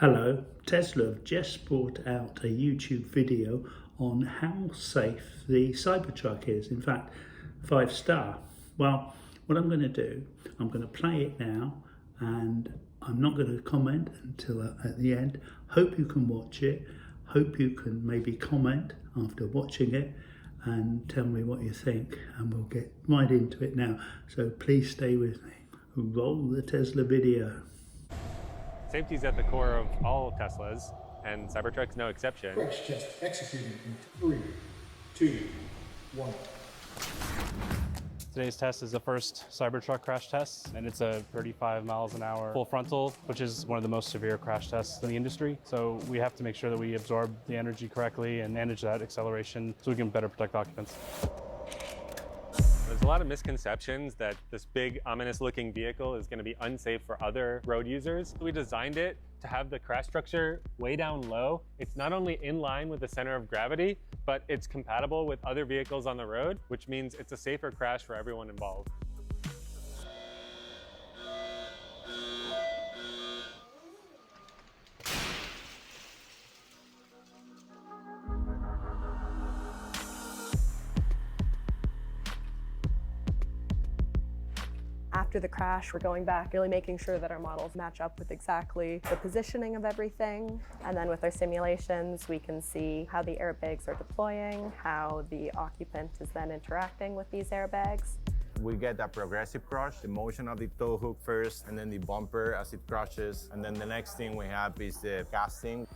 Hello, Tesla have just brought out a YouTube video on how safe the Cybertruck is. In fact, 5-star. Well, what I'm going to do, I'm going to play it now and I'm not going to comment until at the end. Hope you can watch it. Hope you can maybe comment after watching it and tell me what you think, and we'll get right into it now. So please stay with me. Roll the Tesla video. Safety is at the core of all Teslas, and Cybertruck's no exception. Crash test executing in 3, 2, 1. Today's test is the first Cybertruck crash test, and it's a 35 miles an hour full frontal, which is one of the most severe crash tests in the industry. So we have to make sure that we absorb the energy correctly and manage that acceleration so we can better protect occupants. There's a lot of misconceptions that this big, ominous-looking vehicle is going to be unsafe for other road users. We designed it to have the crash structure way down low. It's not only in line with the center of gravity, but it's compatible with other vehicles on the road, which means it's a safer crash for everyone involved. After the crash, we're going back, really making sure that our models match up with exactly the positioning of everything. And then with our simulations, we can see how the airbags are deploying, how the occupant is then interacting with these airbags. We get that progressive crush, the motion of the tow hook first, and then the bumper as it crushes. And then the next thing we have is the casting.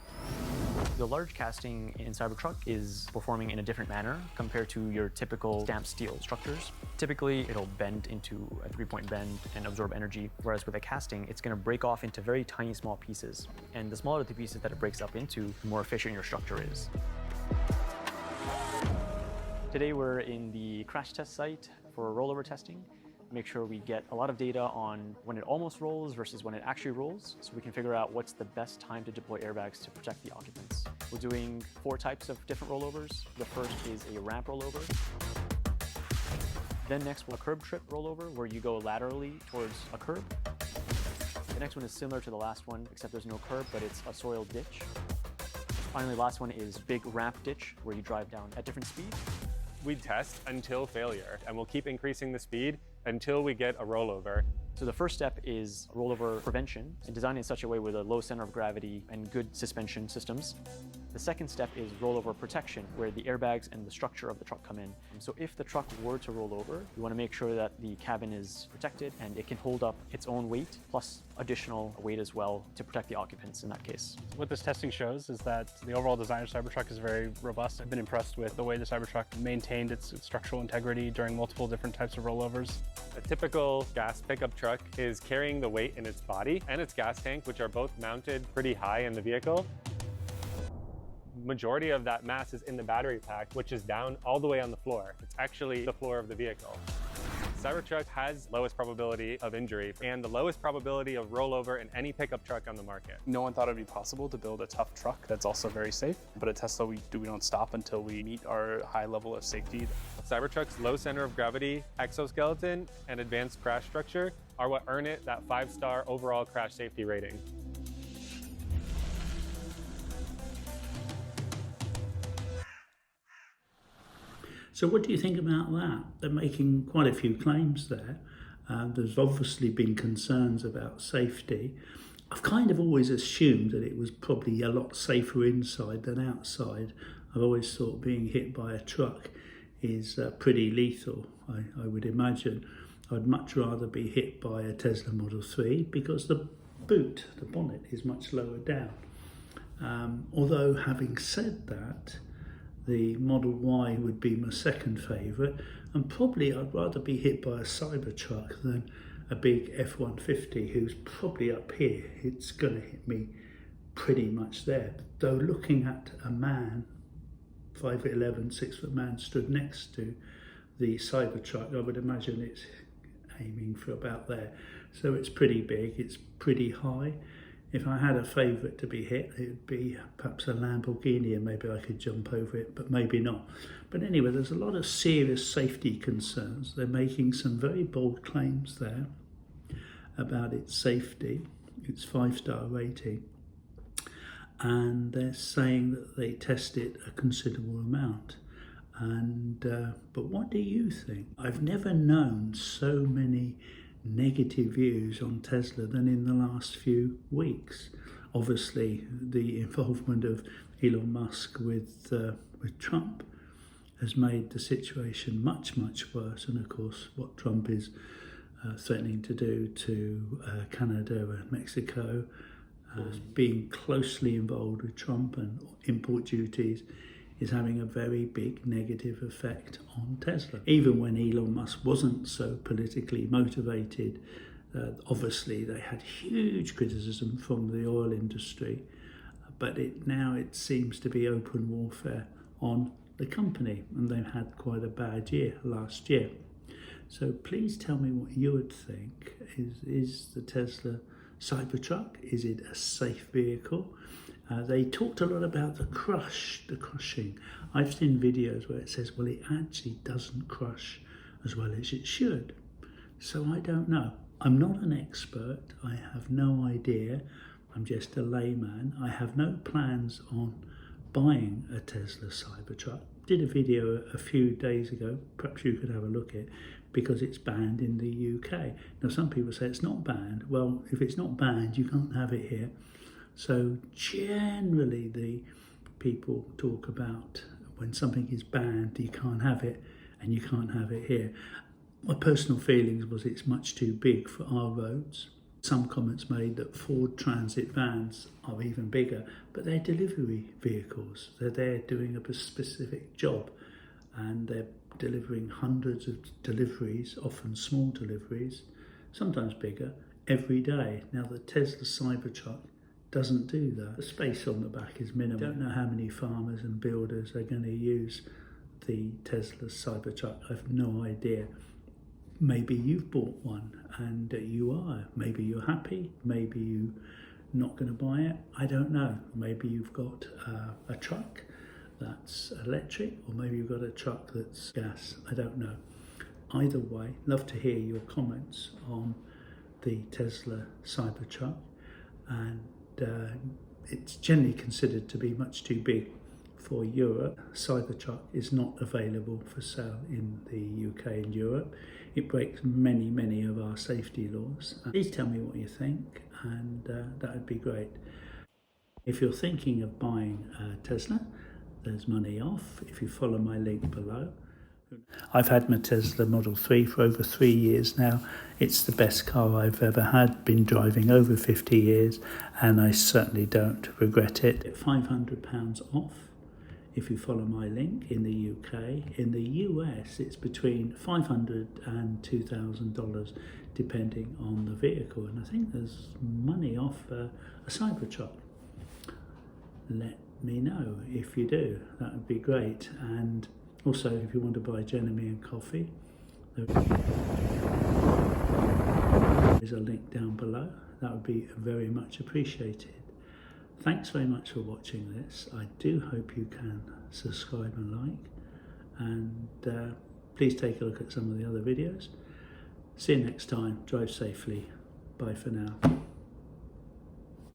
The large casting in Cybertruck is performing in a different manner compared to your typical stamped steel structures. Typically, it'll bend into a 3-point bend and absorb energy, whereas with a casting, it's going to break off into very tiny, small pieces. And the smaller the pieces that it breaks up into, the more efficient your structure is. Today, we're in the crash test site for rollover testing. Make sure we get a lot of data on when it almost rolls versus when it actually rolls, so we can figure out what's the best time to deploy airbags to protect the occupants. We're doing 4 types of different rollovers. The first is a ramp rollover. Then next, a curb trip rollover, where you go laterally towards a curb. The next one is similar to the last one, except there's no curb, but it's a soil ditch. Finally, last one is big ramp ditch, where you drive down at different speeds. We test until failure, and we'll keep increasing the speed until we get a rollover. So the first step is rollover prevention, and designed in such a way with a low center of gravity and good suspension systems. The second step is rollover protection, where the airbags and the structure of the truck come in. So if the truck were to roll over, we want to make sure that the cabin is protected and it can hold up its own weight, plus additional weight as well to protect the occupants in that case. What this testing shows is that the overall design of Cybertruck is very robust. I've been impressed with the way the Cybertruck maintained its structural integrity during multiple different types of rollovers. A typical gas pickup truck is carrying the weight in its body and its gas tank, which are both mounted pretty high in the vehicle. Majority of that mass is in the battery pack, which is down all the way on the floor. It's actually the floor of the vehicle. Cybertruck has lowest probability of injury and the lowest probability of rollover in any pickup truck on the market. No one thought it'd be possible to build a tough truck that's also very safe, but at Tesla we don't stop until we meet our high level of safety. Cybertruck's low center of gravity, exoskeleton, and advanced crash structure are what earn it that 5-star overall crash safety rating. So what do you think about that? They're making quite a few claims there. There's obviously been concerns about safety. I've kind of always assumed that it was probably a lot safer inside than outside. I've always thought being hit by a truck is pretty lethal, I would imagine. I'd much rather be hit by a Tesla Model 3 because the boot, the bonnet, is much lower down. Although having said that, the Model Y would be my second favourite, and probably I'd rather be hit by a Cybertruck than a big F-150 who's probably up here. It's going to hit me pretty much there. Though looking at a man, 5'11", 6-foot man stood next to the Cybertruck, I would imagine it's aiming for about there. So it's pretty big, it's pretty high. If I had a favourite to be hit, it would be perhaps a Lamborghini, and maybe I could jump over it, but maybe not. But anyway, there's a lot of serious safety concerns. They're making some very bold claims there about its safety, its 5-star rating. and they're saying that they test it a considerable amount. And but what do you think? I've never known so many negative views on Tesla than in the last few weeks. Obviously, the involvement of Elon Musk with Trump has made the situation much, much worse. And of course, what Trump is threatening to do to Canada and Mexico, being closely involved with Trump and import duties, is having a very big negative effect on Tesla. Even when Elon Musk wasn't so politically motivated, obviously they had huge criticism from the oil industry, but now it seems to be open warfare on the company, and they've had quite a bad year last year. So please tell me what you would think. Is the Tesla Cybertruck, is it a safe vehicle? They talked a lot about the crushing. I've seen videos where it says, well, it actually doesn't crush as well as it should. So I don't know. I'm not an expert. I have no idea. I'm just a layman. I have no plans on buying a Tesla Cybertruck. Did a video a few days ago, perhaps you could have a look at it, because it's banned in the UK. Now some people say it's not banned. Well, if it's not banned, you can't have it here. So generally the people talk about when something is banned, you can't have it, and you can't have it here. My personal feelings was it's much too big for our roads. Some comments made that Ford Transit vans are even bigger, but they're delivery vehicles. They're there doing a specific job, and they're delivering hundreds of deliveries, often small deliveries, sometimes bigger, every day. Now the Tesla Cybertruck doesn't do that. The space on the back is minimal. I don't know how many farmers and builders are going to use the Tesla Cybertruck. I have no idea. Maybe you've bought one and you are. Maybe you're happy. Maybe you're not going to buy it. I don't know. Maybe you've got a truck that's electric, or maybe you've got a truck that's gas. I don't know. Either way, love to hear your comments on the Tesla Cybertruck, and it's generally considered to be much too big for Europe. Cybertruck is not available for sale in the UK and Europe. It breaks many, many of our safety laws. Please tell me what you think, and that would be great. If you're thinking of buying a Tesla, there's money off if you follow my link below. I've had my Tesla Model 3 for over 3 years now. It's the best car I've ever had, been driving over 50 years, and I certainly don't regret it. £500 off if you follow my link in the UK. In the US, it's between $500 and $2,000 depending on the vehicle, and I think there's money off a Cybertruck. Let me know if you do, that would be great. And also, if you want to buy Jeremy and coffee, there is a link down below. That would be very much appreciated. Thanks very much for watching this. I do hope you can subscribe and like, and please take a look at some of the other videos. See you next time. Drive safely. Bye for now.